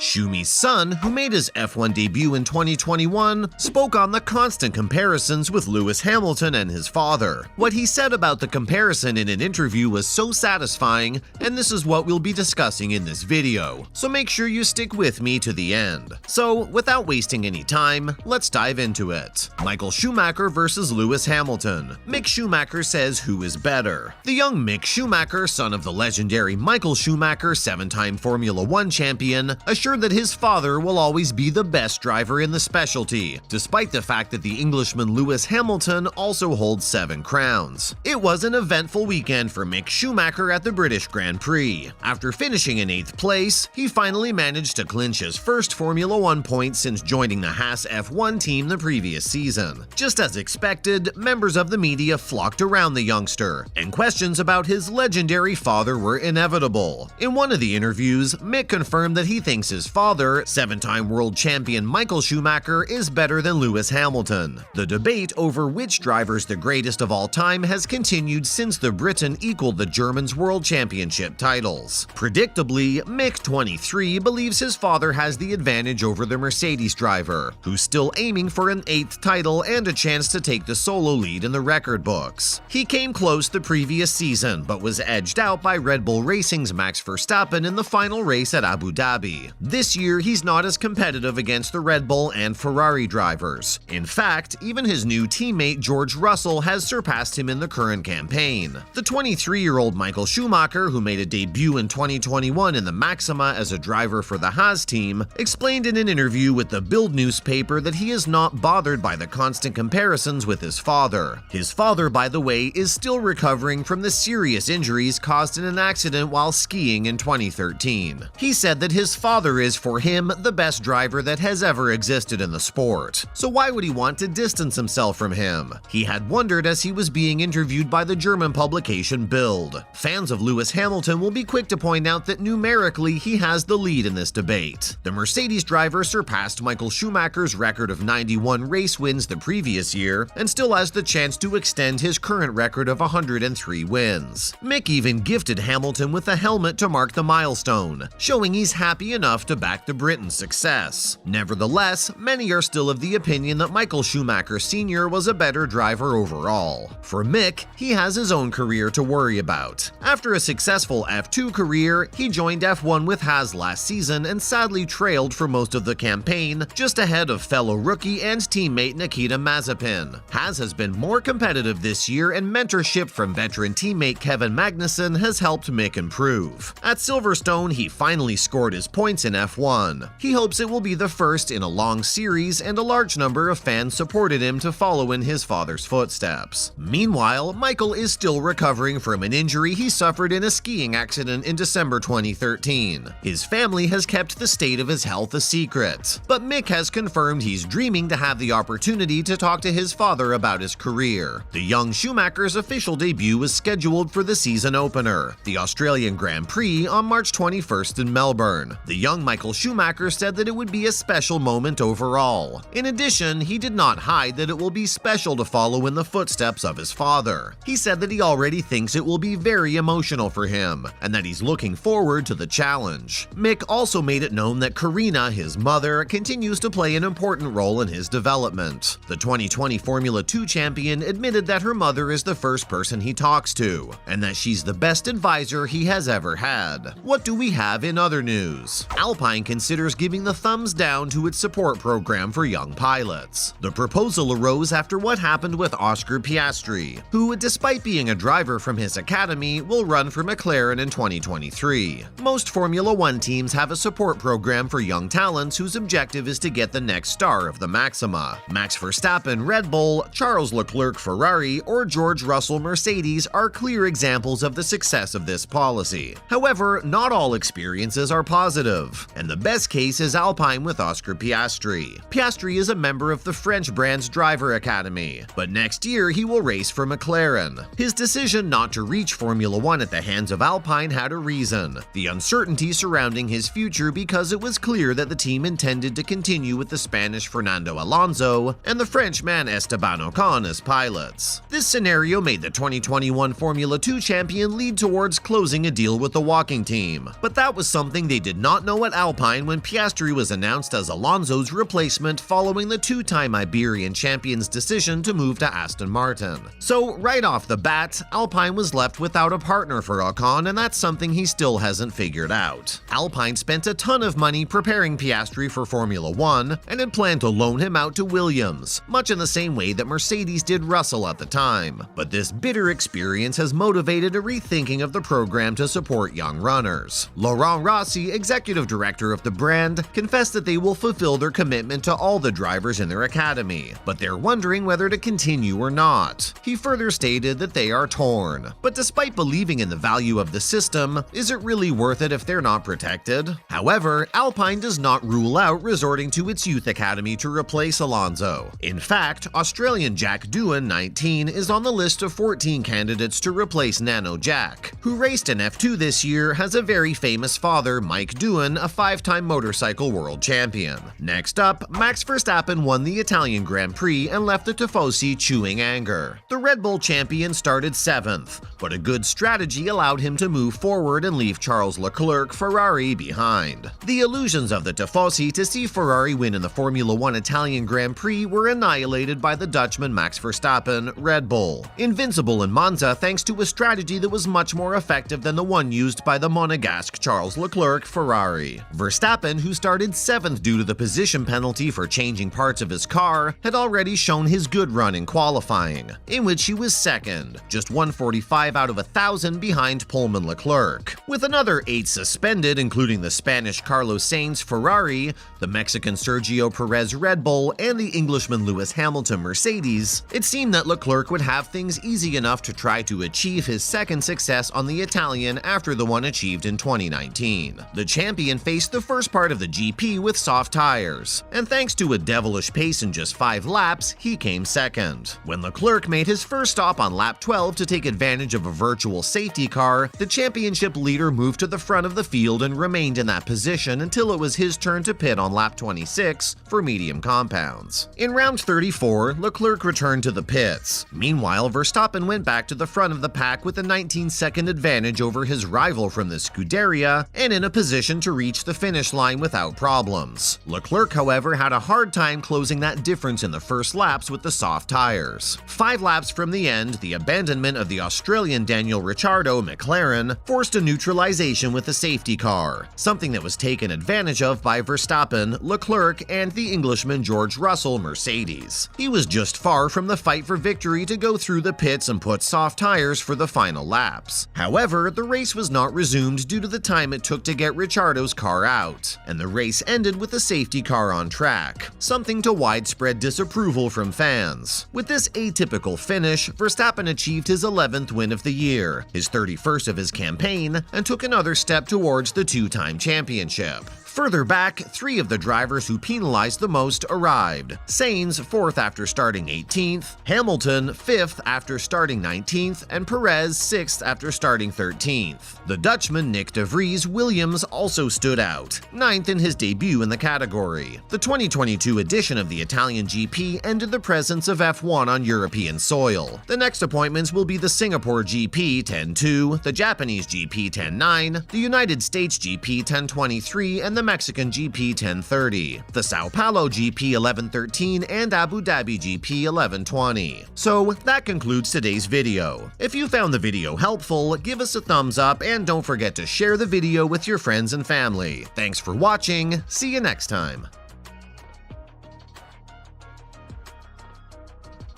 Schumi's son, who made his F1 debut in 2021, spoke on the constant comparisons with Lewis Hamilton and his father. What he said about the comparison in an interview was so satisfying, and this is what we'll be discussing in this video, so make sure you stick with me to the end. So, without wasting any time, let's dive into it. Michael Schumacher versus Lewis Hamilton. Mick Schumacher says who is better. The young Mick Schumacher, son of the legendary Michael Schumacher, 7-time Formula 1 champion, assured that his father will always be the best driver in the specialty, despite the fact that the Englishman Lewis Hamilton also holds 7 crowns. It was an eventful weekend for Mick Schumacher at the British Grand Prix. After finishing in 8th place, he finally managed to clinch his first Formula 1 point since joining the Haas F1 team the previous season. Just as expected, members of the media flocked around the youngster, and questions about his legendary father were inevitable. In one of the interviews, Mick confirmed that he thinks his father, 7-time world champion Michael Schumacher, is better than Lewis Hamilton. The debate over which driver's the greatest of all time has continued since the Briton equaled the Germans' world championship titles. Predictably, Mick, 23, believes his father has the advantage over the Mercedes driver, who's still aiming for an 8th title and a chance to take the solo lead in the record books. He came close the previous season, but was edged out by Red Bull Racing's Max Verstappen in the final race at Abu Dhabi. This year, he's not as competitive against the Red Bull and Ferrari drivers. In fact, even his new teammate George Russell has surpassed him in the current campaign. The 23-year-old Michael Schumacher, who made a debut in 2021 in the Maxima as a driver for the Haas team, explained in an interview with the Bild newspaper that he is not bothered by the constant comparisons with his father. His father, by the way, is still recovering from the serious injuries caused in an accident while skiing in 2013. He said that his father is, for him, the best driver that has ever existed in the sport. So why would he want to distance himself from him? He had wondered as he was being interviewed by the German publication Bild. Fans of Lewis Hamilton will be quick to point out that numerically he has the lead in this debate. The Mercedes driver surpassed Michael Schumacher's record of 91 race wins the previous year and still has the chance to extend his current record of 103 wins. Mick even gifted Hamilton with a helmet to mark the milestone, showing he's happy enough to back the Briton's success. Nevertheless, many are still of the opinion that Michael Schumacher Sr. was a better driver overall. For Mick, he has his own career to worry about. After a successful F2 career, he joined F1 with Haas last season and sadly trailed for most of the campaign, just ahead of fellow rookie and teammate Nikita Mazepin. Haas has been more competitive this year, and mentorship from veteran teammate Kevin Magnussen has helped Mick improve. At Silverstone, he finally scored his points in F1. He hopes it will be the first in a long series, and a large number of fans supported him to follow in his father's footsteps. Meanwhile, Michael is still recovering from an injury he suffered in a skiing accident in December 2013. His family has kept the state of his health a secret, but Mick has confirmed he's dreaming to have the opportunity to talk to his father about his career. The young Schumacher's official debut was scheduled for the season opener, the Australian Grand Prix, on March 21st in Melbourne. The young Michael Schumacher said that it would be a special moment overall. In addition, he did not hide that it will be special to follow in the footsteps of his father. He said that he already thinks it will be very emotional for him, and that he's looking forward to the challenge. Mick also made it known that Karina, his mother, continues to play an important role in his development. The 2020 Formula 2 champion admitted that her mother is the first person he talks to, and that she's the best advisor he has ever had. What do we have in other news? Alpine considers giving the thumbs down to its support program for young pilots. The proposal arose after what happened with Oscar Piastri, who, despite being a driver from his academy, will run for McLaren in 2023. Most Formula 1 teams have a support program for young talents whose objective is to get the next star of the Maxima. Max Verstappen, Red Bull, Charles Leclerc, Ferrari, or George Russell, Mercedes are clear examples of the success of this policy. However, not all experiences are positive, and the best case is Alpine with Oscar Piastri. Piastri is a member of the French brand's driver academy, but next year he will race for McLaren. His decision not to reach Formula 1 at the hands of Alpine had a reason: the uncertainty surrounding his future, because it was clear that the team intended to continue with the Spanish Fernando Alonso and the Frenchman Esteban Ocon as pilots. This scenario made the 2021 Formula 2 champion lead towards closing a deal with the walking team, but that was something they did not know at at Alpine when Piastri was announced as Alonso's replacement following the two-time Iberian champion's decision to move to Aston Martin. So right off the bat, Alpine was left without a partner for Ocon, and that's something he still hasn't figured out. Alpine spent a ton of money preparing Piastri for Formula 1 and had planned to loan him out to Williams, much in the same way that Mercedes did Russell at the time. But this bitter experience has motivated a rethinking of the program to support young runners. Laurent Rossi, executive director of the brand, confessed that they will fulfill their commitment to all the drivers in their academy, but they're wondering whether to continue or not. He further stated that they are torn. But despite believing in the value of the system, is it really worth it if they're not protected? However, Alpine does not rule out resorting to its youth academy to replace Alonso. In fact, Australian Jack Doohan, 19, is on the list of 14 candidates to replace Nano Jack, who raced in F2 this year, has a very famous father, Mike Doohan, a 5-time motorcycle world champion. Next up, Max Verstappen won the Italian Grand Prix and left the Tifosi chewing anger. The Red Bull champion started 7th, but a good strategy allowed him to move forward and leave Charles Leclerc Ferrari behind. The illusions of the Tifosi to see Ferrari win in the Formula 1 Italian Grand Prix were annihilated by the Dutchman Max Verstappen, Red Bull. Invincible in Monza thanks to a strategy that was much more effective than the one used by the Monegasque Charles Leclerc Ferrari. Verstappen, who started 7th due to the position penalty for changing parts of his car, had already shown his good run in qualifying, in which he was 2nd, just 145 out of 1,000 behind Pullman Leclerc. With another 8 suspended, including the Spanish Carlos Sainz Ferrari, the Mexican Sergio Perez Red Bull, and the Englishman Lewis Hamilton Mercedes, it seemed that Leclerc would have things easy enough to try to achieve his second success on the Italian after the one achieved in 2019. The champion faced the first part of the GP with soft tires, and thanks to a devilish pace in just 5 laps, he came 2nd. When Leclerc made his first stop on lap 12 to take advantage of a virtual safety car, the championship leader moved to the front of the field and remained in that position until it was his turn to pit on lap 26 for medium compounds. In round 34, Leclerc returned to the pits. Meanwhile, Verstappen went back to the front of the pack with a 19-second advantage over his rival from the Scuderia and in a position to reach the finish line without problems. Leclerc, however, had a hard time closing that difference in the first laps with the soft tires. 5 laps from the end, the abandonment of the Australian Daniel Ricciardo McLaren forced a neutralization with the safety car, something that was taken advantage of by Verstappen, Leclerc, and the Englishman George Russell Mercedes. He was just far from the fight for victory to go through the pits and put soft tires for the final laps. However, the race was not resumed due to the time it took to get Ricciardo's car out, and the race ended with the safety car on track, something to widespread disapproval from fans. With this atypical finish, Verstappen achieved his 11th win of the year, his 31st of his campaign, and took another step towards the 2-time championship. Further back, 3 of the drivers who penalized the most arrived. Sainz 4th after starting 18th, Hamilton 5th after starting 19th, and Perez 6th after starting 13th. The Dutchman Nick de Vries Williams also stood out, 9th in his debut in the category. The 2022 edition of the Italian GP ended the presence of F1 on European soil. The next appointments will be the Singapore GP 10-2, the Japanese GP 10-9, the United States GP 10-23, and the Mexican GP 1030, the Sao Paulo GP 1113, and Abu Dhabi GP 1120. So that concludes today's video. If you found the video helpful, give us a thumbs up and don't forget to share the video with your friends and family. Thanks for watching, see you next time.